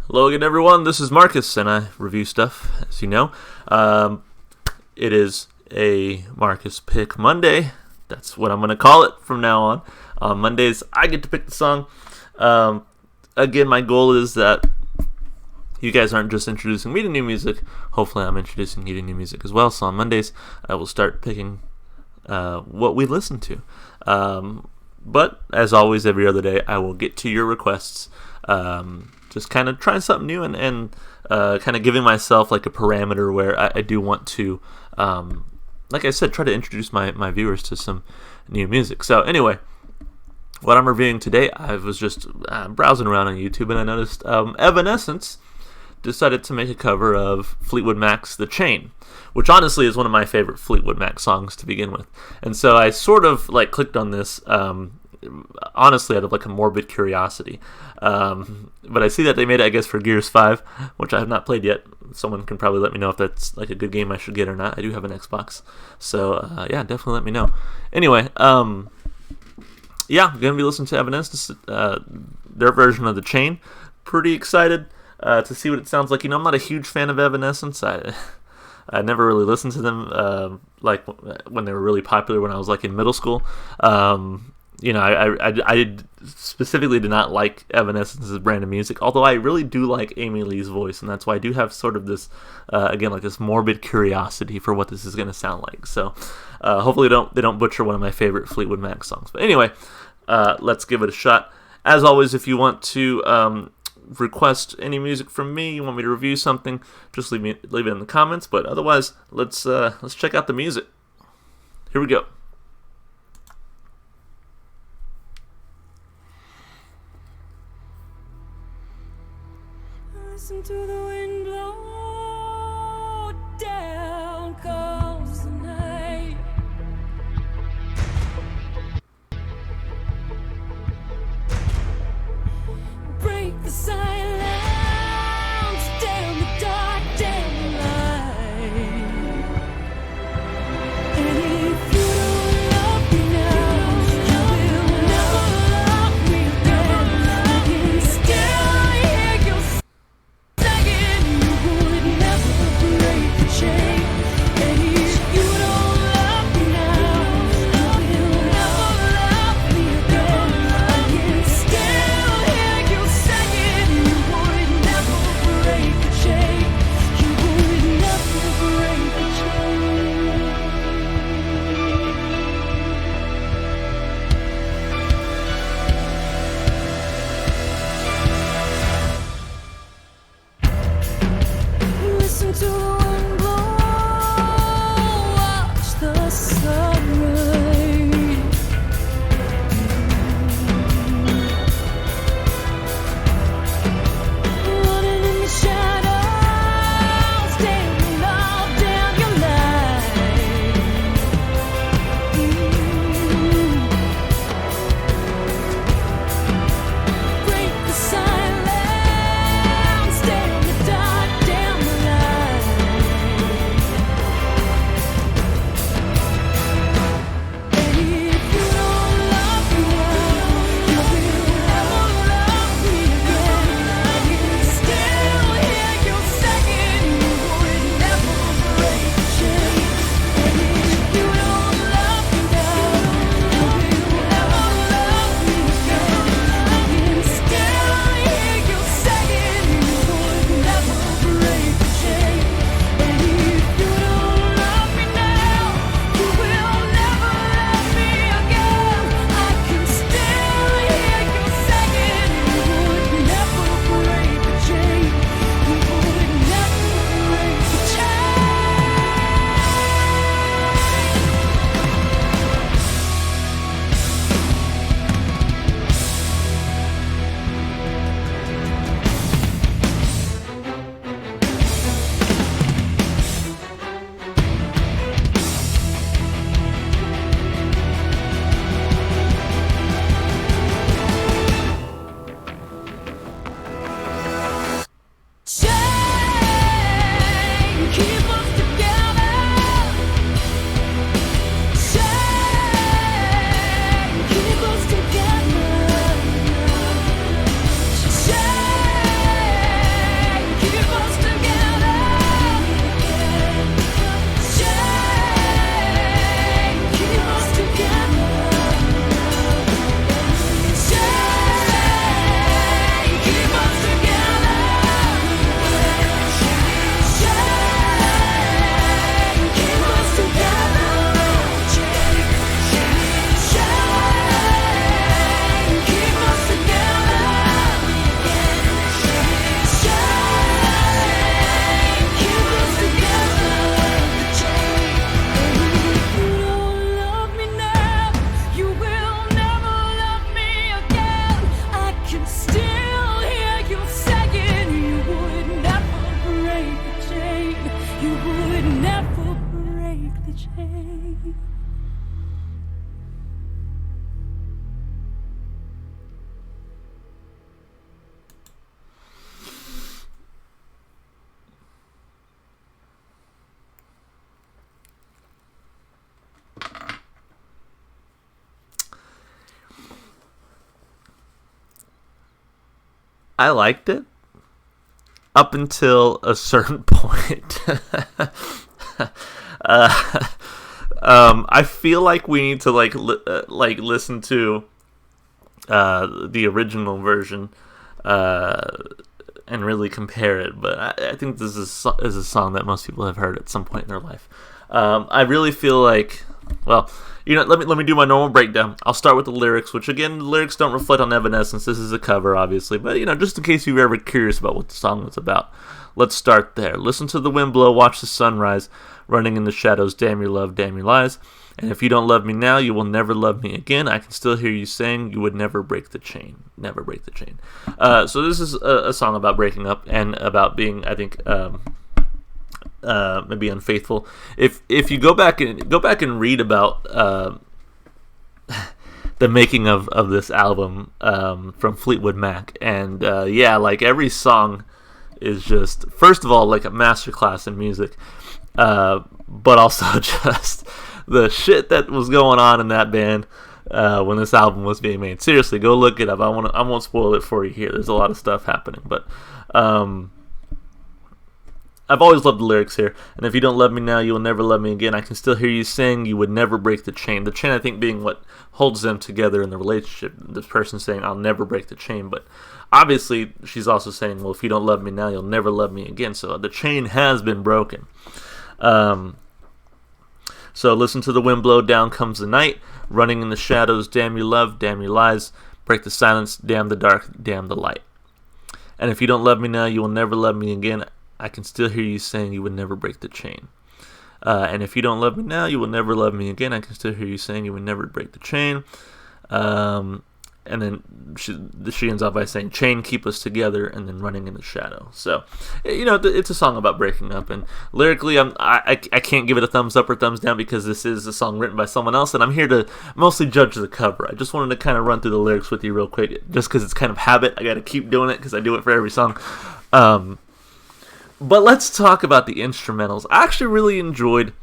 Hello again, everyone. This is Marcus, and I review stuff, as you know. It is a Marcus Pick Monday. That's what I'm going to call it from now on. On Mondays, I get to pick the song. Again, my goal is that you guys aren't just introducing me to new music. Hopefully, I'm introducing you to new music as well. So on Mondays, I will start picking what we listen to. But as always, every other day, I will get to your requests. Just kind of trying something new and kind of giving myself like a parameter where I do want to, like I said, try to introduce my viewers to some new music. So anyway, what I'm reviewing today, I was just browsing around on YouTube and I noticed Evanescence decided to make a cover of Fleetwood Mac's The Chain, which honestly is one of my favorite Fleetwood Mac songs to begin with. And so I sort of like clicked on this honestly out of like a morbid curiosity. But I see that they made it, I guess, for Gears 5, which I have not played yet. Someone can probably let me know if that's like a good game I should get or not. I do have an Xbox. So yeah, definitely let me know. Anyway, yeah, I'm going to be listening to Evanescence, their version of The Chain. Pretty excited to see what it sounds like. You know, I'm not a huge fan of Evanescence. I never really listened to them like when they were really popular when I was like in middle school. You know, I specifically did not like Evanescence's brand of music, although I really do like Amy Lee's voice, and that's why I do have sort of this, again, like this morbid curiosity for what this is going to sound like. So hopefully they don't butcher one of my favorite Fleetwood Mac songs. But anyway, let's give it a shot. As always, if you want to request any music from me, you want me to review something, just leave it in the comments. But otherwise, let's check out the music. Here we go. Listen to the wind blow, down comes the night. Break the silence, damn the dark, damn the light. And if you don't love me now, you will never love me again. I can still hear your second, you would never break the chain. And if you don't love me now, you will never love me again. I can still hear you second, chain. I liked it up until a certain point. I feel like we need to listen to the original version and really compare it. But I think this is a song that most people have heard at some point in their life. I really feel like, well, let me do my normal breakdown. I'll start with the lyrics, which again, the lyrics don't reflect on Evanescence. This is a cover, obviously, but just in case you're ever curious about what the song was about, let's start there. Listen to the wind blow, watch the sunrise, running in the shadows, damn your love, damn your lies. And if you don't love me now, you will never love me again. I can still hear you saying you would never break the chain. Never break the chain. So this is a song about breaking up and about being, I think, maybe unfaithful. If you go back and read about the making of this album from Fleetwood Mac, and every song is just, first of all, like a masterclass in music, but also just the shit that was going on in that band when this album was being made. Seriously, go look it up. I won't spoil it for you here. There's a lot of stuff happening, but I've always loved the lyrics here. And if you don't love me now, you will never love me again. I can still hear you saying you would never break the chain. The chain, I think, being what holds them together in the relationship. This person saying, I'll never break the chain. But obviously, she's also saying, well, if you don't love me now, you'll never love me again. So the chain has been broken. So listen to the wind blow, down comes the night. Running in the shadows, damn your love, damn your lies. Break the silence, damn the dark, damn the light. And if you don't love me now, you will never love me again. I can still hear you saying you would never break the chain. And if you don't love me now, you will never love me again. I can still hear you saying you would never break the chain. And then she ends off by saying, chain, keep us together, and then running in the shadow. So, it's a song about breaking up. And lyrically, I can't give it a thumbs up or thumbs down because this is a song written by someone else, and I'm here to mostly judge the cover. I just wanted to kind of run through the lyrics with you real quick, just because it's kind of habit. I got to keep doing it because I do it for every song. But let's talk about the instrumentals. I actually really enjoyed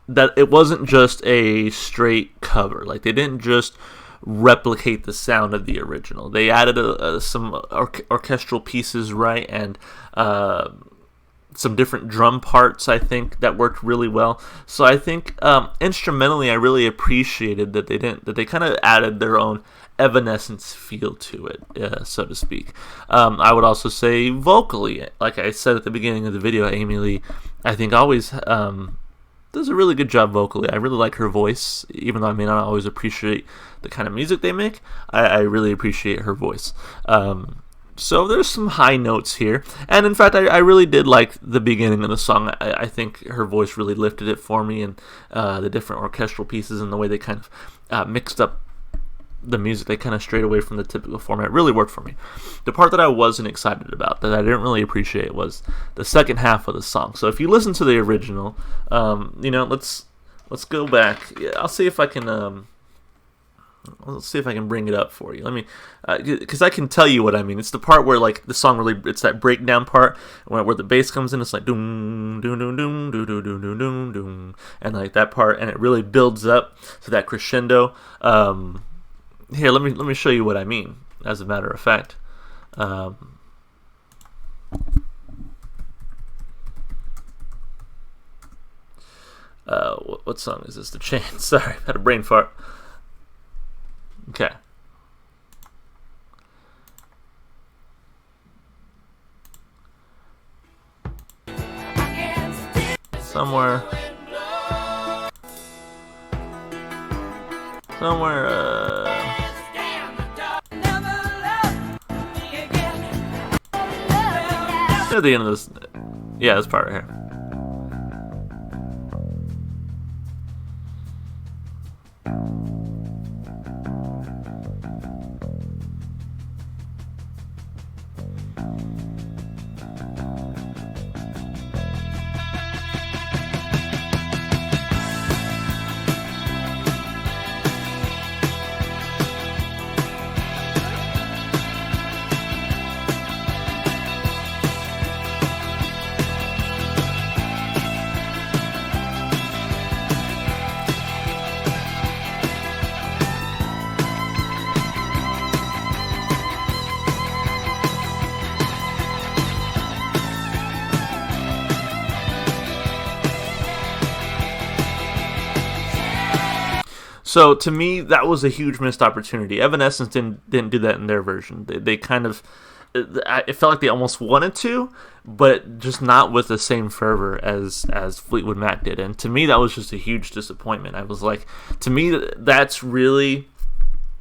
that it wasn't just a straight cover. Like, they didn't just replicate the sound of the original. They added some orchestral pieces, right, and some different drum parts, I think, that worked really well. So I think instrumentally, I really appreciated that they kind of added their own Evanescence feel to it, so to speak. I would also say vocally, like I said at the beginning of the video, Amy Lee, I think always does a really good job vocally. I really like her voice, even though I may not always appreciate the kind of music they make. I really appreciate her voice. So there's some high notes here, and in fact, I really did like the beginning of the song. I think her voice really lifted it for me, and the different orchestral pieces and the way they kind of mixed up the music, they kind of strayed away from the typical format. It really worked for me. The part that I wasn't excited about, that I didn't really appreciate, was the second half of the song. So if you listen to the original, let's go back. Yeah, I'll see if I can. Let's see if I can bring it up for you. Let me, because I can tell you what I mean. It's the part where like the song really, it's that breakdown part where the bass comes in. It's like doom doom doom doom doom doom doom doom doom doom, and like that part, and it really builds up to that crescendo. Here, let me show you what I mean. As a matter of fact, what song is this? The Chain. Sorry, I had a brain fart. Okay. Somewhere. At the end of this, yeah, this part right here. So to me, that was a huge missed opportunity. Evanescence didn't do that in their version. They kind of, it felt like they almost wanted to, but just not with the same fervor as Fleetwood Mac did. And to me, that was just a huge disappointment. I was like, to me, that's really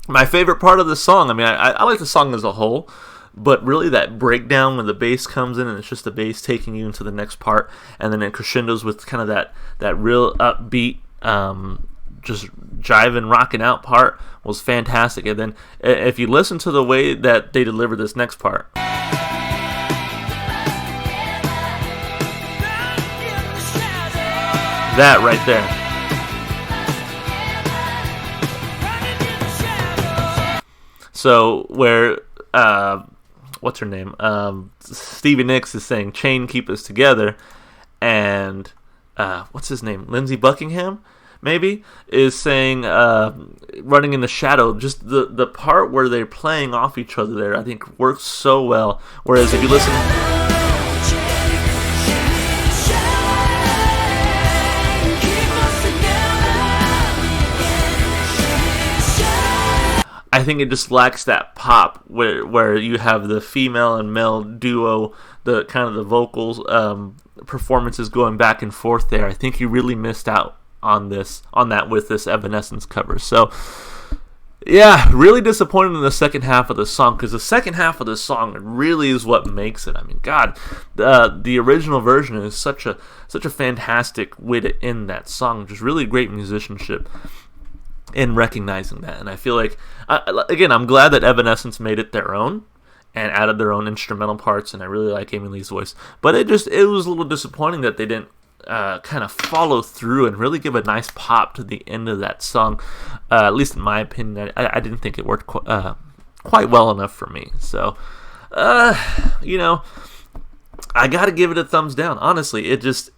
my favorite part of the song. I mean, I like the song as a whole, but really that breakdown when the bass comes in and it's just the bass taking you into the next part, and then it crescendos with kind of that real upbeat, just jiving, rocking out part was fantastic. And then if you listen to the way that they deliver this next part, that right there. So where what's her name? Stevie Nicks is saying "Chain keep us together," and what's his name? Lindsey Buckingham, maybe, is saying "running in the shadow." Just the part where they're playing off each other there, I think works so well. Whereas if you listen, I think it just lacks that pop where you have the female and male duo, the kind of the vocals performances going back and forth there. I think you really missed out on that with this Evanescence cover. So yeah, really disappointed in the second half of the song, because the second half of the song really is what makes it. I mean, God, the original version is such a fantastic way to end that song. Just really great musicianship in recognizing that. And I feel like, again, I'm glad that Evanescence made it their own and added their own instrumental parts, and I really like Amy Lee's voice. But it was a little disappointing that they didn't kind of follow through and really give a nice pop to the end of that song. At least in my opinion, I didn't think it worked quite well enough for me. So, you know, I got to give it a thumbs down. Honestly, it was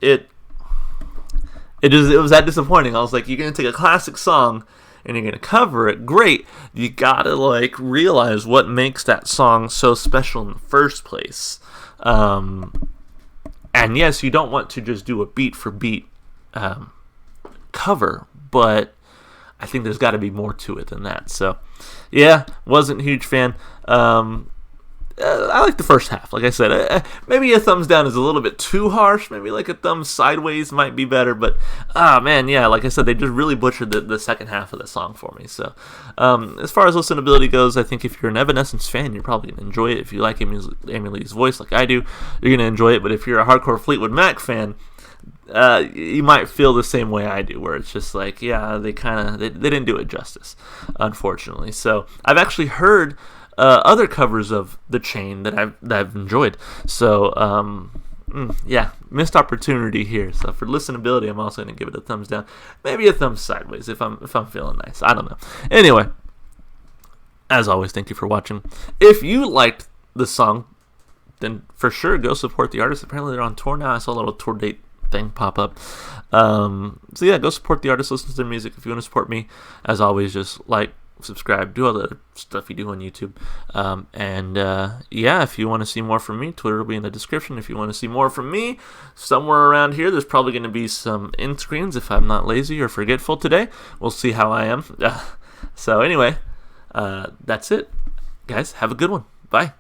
that disappointing. I was like, you're going to take a classic song and you're going to cover it. Great. You got to like realize what makes that song so special in the first place. And yes, you don't want to just do a beat for beat cover, but I think there's got to be more to it than that. So yeah, wasn't a huge fan. I like the first half. Like I said, maybe a thumbs down is a little bit too harsh. Maybe like a thumb sideways might be better. But, man, yeah, like I said, they just really butchered the second half of the song for me. So, as far as listenability goes, I think if you're an Evanescence fan, you're probably going to enjoy it. If you like Amy Lee's voice like I do, you're going to enjoy it. But if you're a hardcore Fleetwood Mac fan, you might feel the same way I do, where it's just like, yeah, they didn't do it justice, unfortunately. So, I've actually heard other covers of The Chain that I've enjoyed. So, yeah, missed opportunity here. So for listenability, I'm also going to give it a thumbs down, maybe a thumbs sideways if I'm feeling nice. I don't know. Anyway, as always, thank you for watching. If you liked the song, then for sure go support the artist. Apparently they're on tour now. I saw a little tour date thing pop up. So yeah, go support the artist. Listen to their music. If you want to support me, as always, just like, subscribe, do all the other stuff you do on YouTube. Yeah, if you want to see more from me, Twitter will be in the description. If you want to see more from me, somewhere around here, there's probably going to be some end screens if I'm not lazy or forgetful today. We'll see how I am. So anyway, that's it. Guys, have a good one. Bye.